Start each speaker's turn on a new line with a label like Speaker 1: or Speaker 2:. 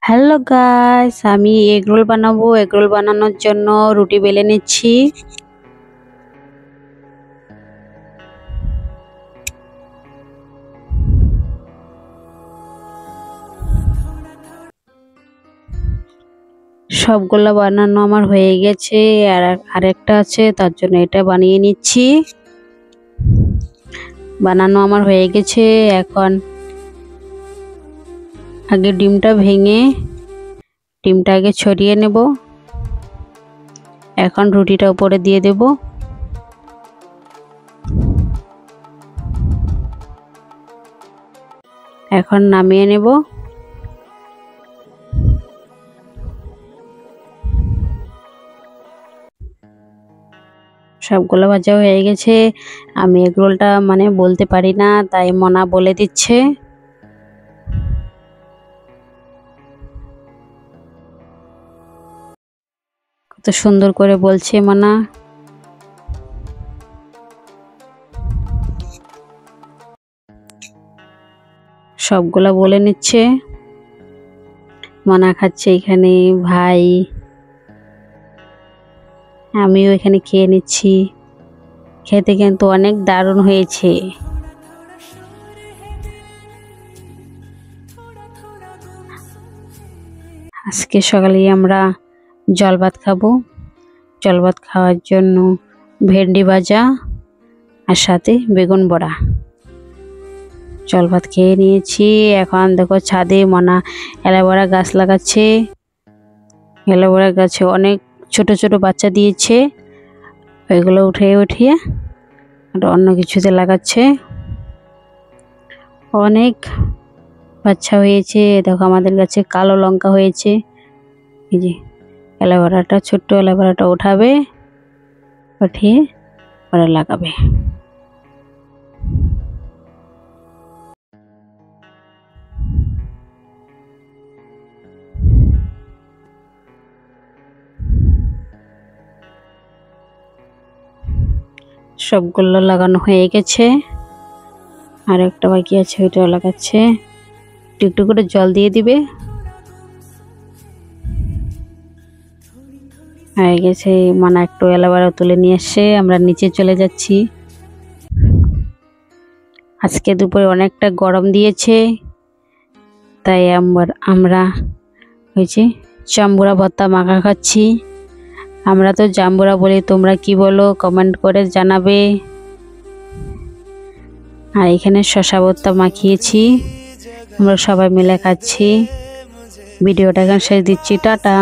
Speaker 1: Hello guys, আমি egg roll বানাবো। Egg roll বানানোর জন্য রুটি বেলে নিচ্ছি। সবগুলো বানানো আমার হয়ে গেছে, আর আরেকটা আছে, তার জন্য এটা বানিয়ে নিচ্ছি। বানানো আমার হয়ে গেছে। এখন আগে ডিমটা ভেঙে ডিমটা আগে ছড়িয়ে নেব। এখন রুটিটা উপরে দিয়ে দেব। এখন নামিয়ে নেব। সবগুলো ভাজা হয়ে গেছে। আমি এগরোলটা বলতে পারি না, তাই মনা বলে দিচ্ছে। কত সুন্দর করে বলছে মনা। সবগুলা বলে নিচ্ছে। মনা খাচ্ছে এখানে, ভাই আমিও এখানে খেয়ে নিচ্ছি। খেতে কিন্তু অনেক দারুণ হয়েছে। আজকে সকালে আমরা জল ভাত খাবো। জল ভাত খাওয়ার জন্য ভেন্ডি ভাজা আর সাথে বেগুন বড়া। জল ভাত খেয়ে নিয়েছি। এখন দেখো ছাদে মনা অ্যালোভেরা গাছ লাগাচ্ছে। অ্যালোভেরা গাছে অনেক ছোট ছোট বাচ্চা দিয়েছে, ওইগুলো উঠিয়ে অন্য কিছুতে লাগাচ্ছে। অনেক বাচ্চা হয়েছে। দেখো আমাদের গাছে কালো লঙ্কা হয়েছে। এই যে অ্যালোভেরাটা, ছোট্ট অ্যালোভেরাটা উঠাবে, উঠিয়ে পরে লাগাবে। সবগুলো লাগানো হয়ে গেছে, আর একটা বাকি আছে, ওইটাও লাগাচ্ছে। একটু করে জল দিয়ে দিবে। হয়ে গেছে। মানা একটু অ্যালোভেরা তুলে নিয়ে এসে আমরা নিচে চলে যাচ্ছি। আজকে দুপুরে অনেকটা গরম দিয়েছে, তাই আমরা হয়েছে জাম্বুরা ভর্তা মাখা খাচ্ছি। আমরা তো জাম্বুরা বলি, তোমরা কি বলো কমেন্ট করে জানাবে। আর এখানে শসা ভর্তা মাখিয়েছি, আমরা সবাই মিলে খাচ্ছি। ভিডিওটা এখানে শেষ দিচ্ছি। টাটা।